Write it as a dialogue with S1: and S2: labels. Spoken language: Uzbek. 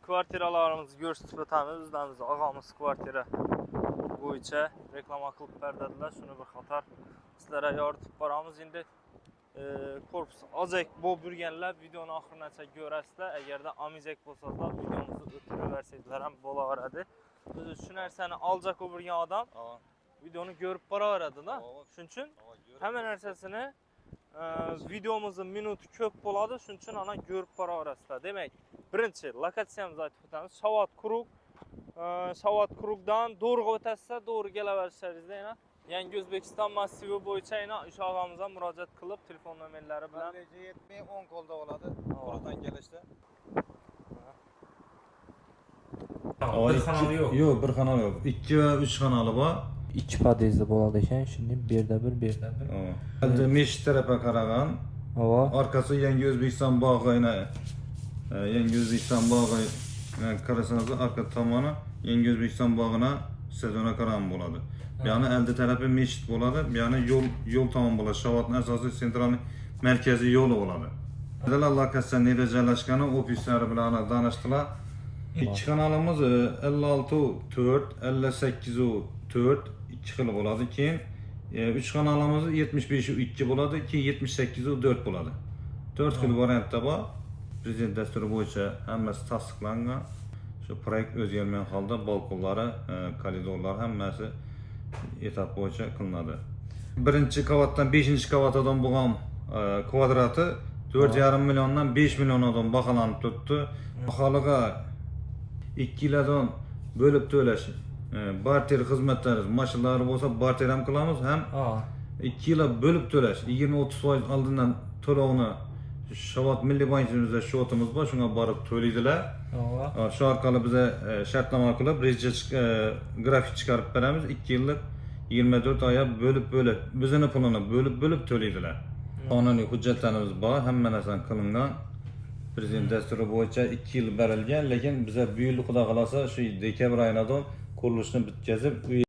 S1: kvartiralarimizni ko'rsatib o'tamiz. Bizdan og'amiz kvartira bo'yicha reklama qilib berdilar. Shuni bir qator sizlarga yoritib boramiz. Endi korpus ozak bo'lib yurganlar videoni oxirigacha ko'rasizlar. Agarda amizak bo'lsalar videomizni o'tiraversanglar ham bo'laveradi. Biz shu narsani oljak bo'lgan odam videoni ko'rib boraveradi-da. Shuning uchun hamma narsasini videomizning minuti ko'p bo'ladi. Shuning uchun ana ko'rib boraverasizlar. Demak, birinchi lokatsiyamizni aytib o'tamiz. Savat Krugdan Do'rga o'tasizlar, Do'rga kelaverishlaringizda yana Yangi O'zbekiston massivi bo'yicha yana o'sha og'amizga murojaat qilib, telefon nomerlari bilan
S2: 10 qo'lda bo'ladi. Qo'ldan kelishda.
S1: Bir kanal yo'q.
S2: Yo'q, bir kanal yo'q. 2 va 3 kanali bor.
S3: 2 podezda bo'ladi ekan. Shuni bu yerda bir.
S2: Endi meshit tarafga qaragan. Orqasi Yangi O'zbekiston bog'ina. Yangi O'zbekiston bog'i qarasangiz, orqa tomoni Yangi O'zbekiston bog'ina sezona qaram bo'ladi. Bu yana elde tarafı meshit bo'ladi, bu yana yo'l tomon bo'ladi. Shavatning asosiy sentralniy markaziy yo'li bo'ladi. Bular lokatsiya nerda joylashgani ofislari bilan danishdilar. 2 kanalimiz 56/4, 58/4 2 xil bo'ladi. Keyin 3 kanalimiz 75/2 bo'ladi, keyin 78/4 bo'ladi. 4 xil variantda bor. Prezident dasturi bo'yicha hammasi tasdiqlangan. Shu proyekt o'zgarmagan holda balkonlari, koridorlar hammasi etap bo'yicha qilinadi. Birinchi qavatdan 5-qavatdan bo'lgan kvadrati 4,5 milliondan 5 million odam baholanib turibdi. Aholiga 2 yildan bo'lib to'lash, barter xizmatlari, mashinalar bo'lsa barter ham qilamiz, ham 2 yil bo'lib to'lash, 20-30% oldindan to'lovni Shavat Milliy bankimizda shotimiz bor, shunga borib to'laydilar. Shu orqali biza shartnoma qilib, reja grafik chiqarib beramiz. 2 yillik 24 oy bo'lib bizning pulini bo'lib to'laydilar. Qonuniy hujjatlarimiz bor, hamma narsa qilingan. Prezident dasturi bo'yicha 2 yil berilgan, lekin biza bu yil xudo xolasa shu dekabr oyidan qurilishni bitkazib